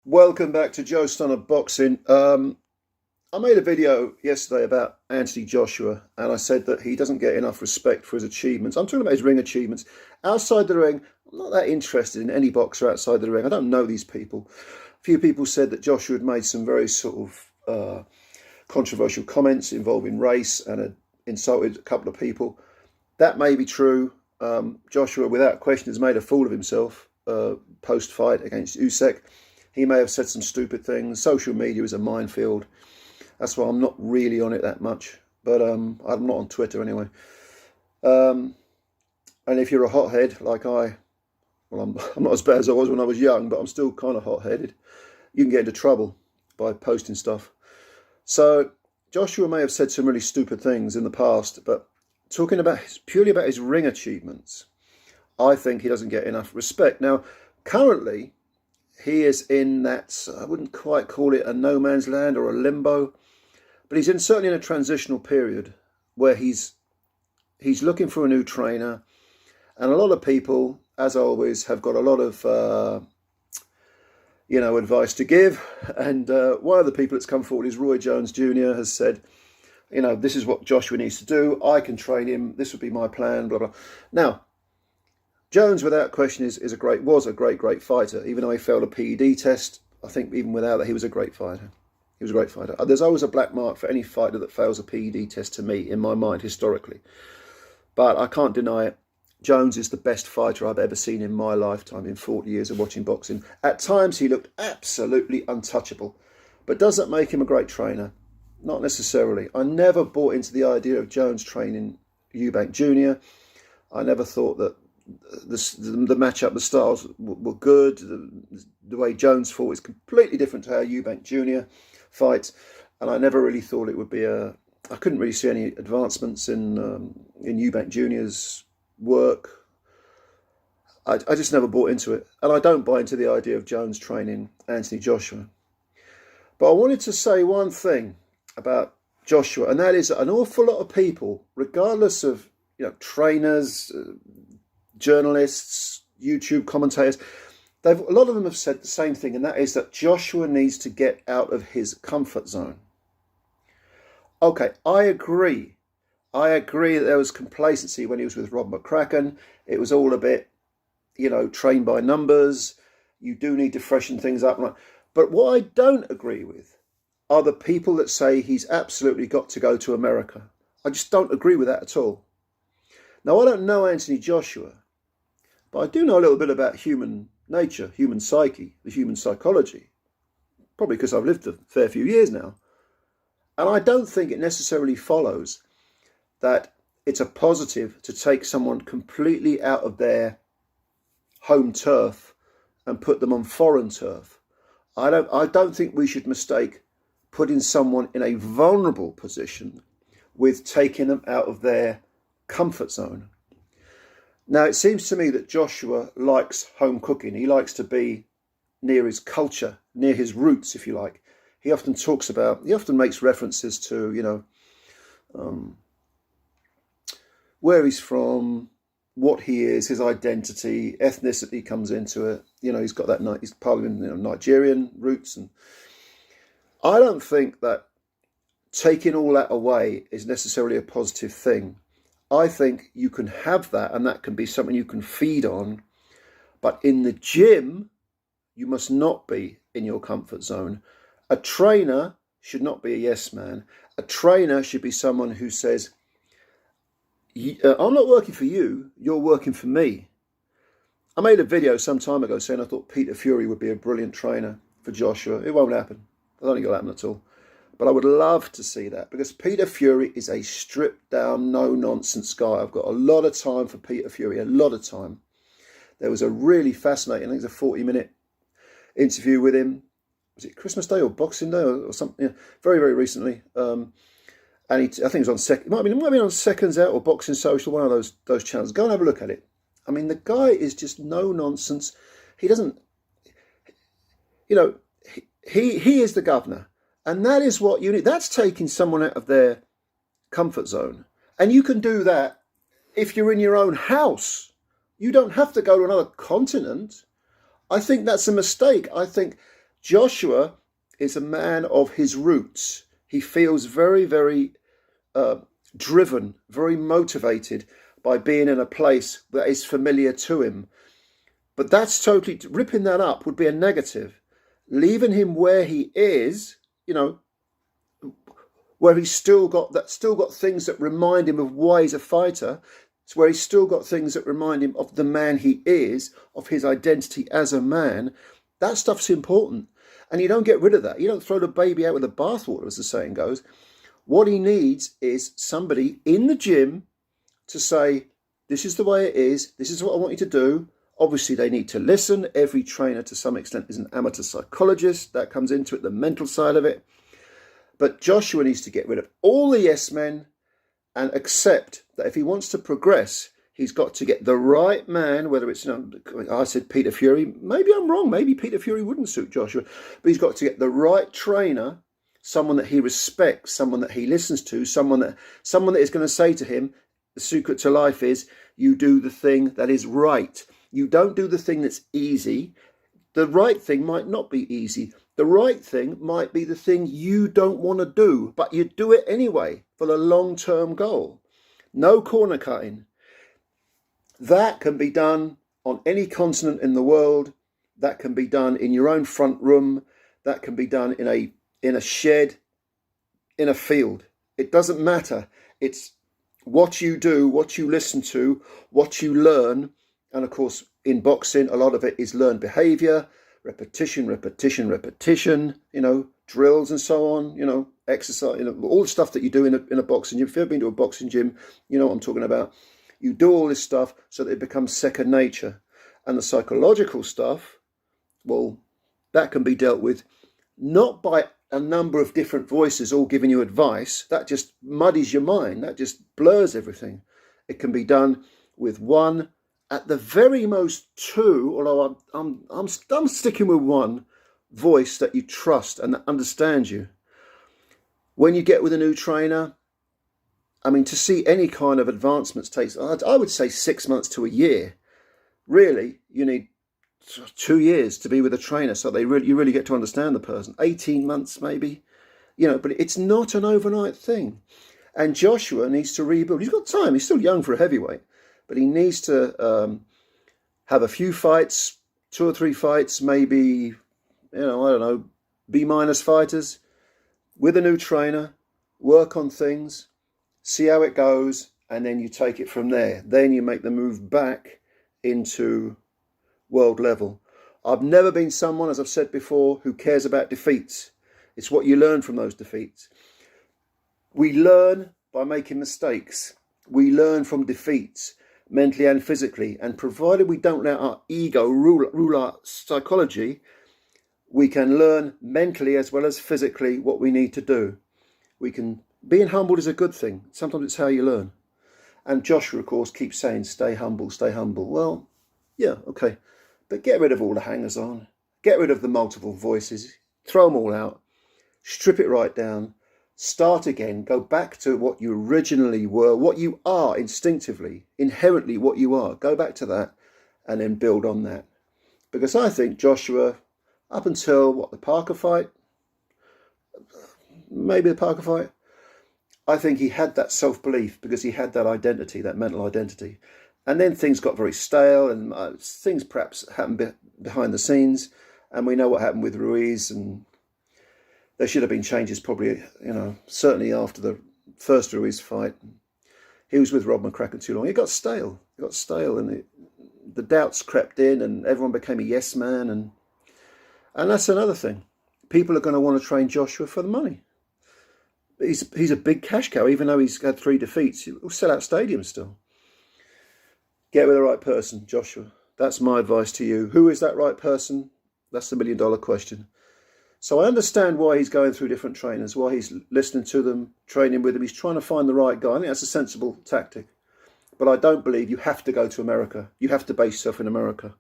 Welcome back to Joe Stunner Boxing. I made a video yesterday about Anthony Joshua, and I said that he doesn't get enough respect for his achievements. I'm talking about his ring achievements. Outside the ring, I'm not that interested in any boxer outside the ring. I don't know these people. A few people said that Joshua had made some very sort of controversial comments involving race and had insulted a couple of people. That may be true. Joshua, without question, has made a fool of himself post-fight against Usyk. He may have said some stupid things. Social media is a minefield. That's why I'm not really on it that much. But I'm not on Twitter anyway. And if you're a hothead like I'm not as bad as I was when I was young, but I'm still kind of hot-headed. You can get into trouble by posting stuff. So Joshua may have said some really stupid things in the past, but talking about purely about his ring achievements, I think he doesn't get enough respect. Now, currently, he is in that, I wouldn't quite call it a no man's land or a limbo, but he's certainly in a transitional period where he's looking for a new trainer. And a lot of people, as always, have got a lot of, advice to give. And one of the people that's come forward is Roy Jones Jr. has said, this is what Joshua needs to do. I can train him. This would be my plan, blah, blah. Now, Jones, without question, was a great fighter. Even though he failed a PED test, I think even without that, he was a great fighter. He was a great fighter. There's always a black mark for any fighter that fails a PED test to me, in my mind, historically. But I can't deny it. Jones is the best fighter I've ever seen in my lifetime, in 40 years of watching boxing. At times, he looked absolutely untouchable. But does that make him a great trainer? Not necessarily. I never bought into the idea of Jones training Eubank Jr. I never thought that the matchup, the styles were good. The way Jones fought is completely different to how Eubank Jr. fights, and I never really thought it would be I couldn't really see any advancements in Eubank Jr.'s work. I just never bought into it, and I don't buy into the idea of Jones training Anthony Joshua. But I wanted to say one thing about Joshua, and that is that an awful lot of people, regardless of trainers, journalists, YouTube commentators, a lot of them have said the same thing, and that is that Joshua needs to get out of his comfort zone. Okay, I agree. I agree that there was complacency when he was with Rob McCracken. It was all a bit, trained by numbers. You do need to freshen things up. But what I don't agree with are the people that say he's absolutely got to go to America. I just don't agree with that at all. Now, I don't know Anthony Joshua, but I do know a little bit about human nature, human psyche, the human psychology, probably because I've lived a fair few years now. And I don't think it necessarily follows that it's a positive to take someone completely out of their home turf and put them on foreign turf. I don't think we should mistake putting someone in a vulnerable position with taking them out of their comfort zone. Now, it seems to me that Joshua likes home cooking. He likes to be near his culture, near his roots, if you like. He often makes references to, where he's from, what he is, his identity, ethnicity comes into it. He's got that, he's part of Nigerian roots. And I don't think that taking all that away is necessarily a positive thing. I think you can have that, and that can be something you can feed on. But in the gym, you must not be in your comfort zone. A trainer should not be a yes man. A trainer should be someone who says, I'm not working for you, you're working for me. I made a video some time ago saying I thought Peter Fury would be a brilliant trainer for Joshua. It won't happen. I don't think it'll happen at all. But I would love to see that, because Peter Fury is a stripped down, no-nonsense guy. I've got a lot of time for Peter Fury, a lot of time. There was a really fascinating, I think it's a 40-minute interview with him. Was it Christmas Day or Boxing Day or something? Yeah, very, very recently. And I think it was on it might have been on Seconds Out or Boxing Social, one of those channels. Go and have a look at it. I mean, the guy is just no-nonsense. He doesn't, he is the governor. And that is what you need. That's taking someone out of their comfort zone. And you can do that if you're in your own house. You don't have to go to another continent. I think that's a mistake. I think Joshua is a man of his roots. He feels very, very driven, very motivated by being in a place that is familiar to him. But that's totally, ripping that up would be a negative. Leaving him where he is, where he's still got things that remind him of why he's a fighter. It's where he's still got things that remind him of the man he is, of his identity as a man. That stuff's important. And you don't get rid of that. You don't throw the baby out with the bathwater, as the saying goes. What he needs is somebody in the gym to say, this is the way it is. This is what I want you to do. Obviously, they need to listen. Every trainer, to some extent, is an amateur psychologist. That comes into it, the mental side of it. But Joshua needs to get rid of all the yes men and accept that if he wants to progress, he's got to get the right man, whether it's, I said Peter Fury. Maybe I'm wrong. Maybe Peter Fury wouldn't suit Joshua. But he's got to get the right trainer, someone that he respects, someone that he listens to, someone that is going to say to him, the secret to life is you do the thing that is right. You don't do the thing that's easy. The right thing might not be easy. The right thing might be the thing you don't want to do, but you do it anyway for the long-term goal. No corner cutting. That can be done on any continent in the world. That can be done in your own front room. That can be done in a shed, in a field. It doesn't matter. It's what you do, what you listen to, what you learn. And of course, in boxing, a lot of it is learned behavior, repetition, drills and so on, exercise, all the stuff that you do in a boxing gym. If you've ever been to a boxing gym, you know what I'm talking about. You do all this stuff so that it becomes second nature. And the psychological stuff, well, that can be dealt with not by a number of different voices all giving you advice. That just muddies your mind. That just blurs everything. It can be done with one, at the very most two, although I'm sticking with one voice that you trust and that understands you. When you get with a new trainer, to see any kind of advancements takes, I would say 6 months to a year. Really, you need 2 years to be with a trainer, so you really get to understand the person. 18 months maybe, but it's not an overnight thing. And Joshua needs to rebuild. He's got time. He's still young for a heavyweight, but he needs to have a few fights, 2 or 3 fights, maybe, I don't know, B- fighters with a new trainer, work on things, see how it goes, and then you take it from there. Then you make the move back into world level. I've never been someone, as I've said before, who cares about defeats. It's what you learn from those defeats. We learn by making mistakes. We learn from defeats, mentally and physically. And provided we don't let our ego rule our psychology, we can learn mentally as well as physically what we need to do. Being humbled is a good thing. Sometimes it's how you learn. And Joshua, of course, keeps saying, stay humble, stay humble. Well, yeah, okay. But get rid of all the hangers on. Get rid of the multiple voices. Throw them all out. Strip it right down. Start again. Go back to what you originally were, what you are instinctively, inherently what you are. Go back to that and then build on that. Because I think Joshua, up until, the Parker fight? Maybe the Parker fight? I think he had that self-belief because he had that identity, that mental identity. And then things got very stale and things perhaps happened behind the scenes. And we know what happened with Ruiz, and there should have been changes probably, certainly after the first Ruiz fight. He was with Rob McCracken too long. It got stale. And the doubts crept in and everyone became a yes man. And that's another thing. People are going to want to train Joshua for the money. He's a big cash cow, even though he's had 3 defeats. He'll sell out stadiums still. Get with the right person, Joshua. That's my advice to you. Who is that right person? That's the $1 million question. So I understand why he's going through different trainers, why he's listening to them, training with them. He's trying to find the right guy. I think that's a sensible tactic. But I don't believe you have to go to America. You have to base yourself in America.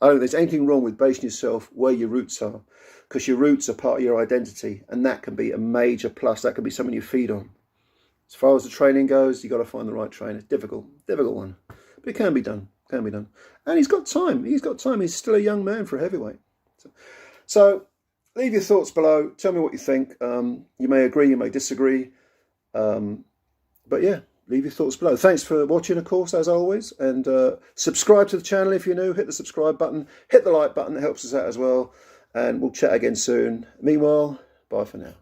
I don't think there's anything wrong with basing yourself where your roots are, because your roots are part of your identity, and that can be a major plus. That can be something you feed on. As far as the training goes, you've got to find the right trainer. Difficult one. But it can be done. And he's got time. He's still a young man for a heavyweight. So leave your thoughts below. Tell me what you think. You may agree, you may disagree. But yeah, leave your thoughts below. Thanks for watching, of course, as always. And subscribe to the channel if you're new. Hit the subscribe button. Hit the like button. It helps us out as well. And we'll chat again soon. Meanwhile, bye for now.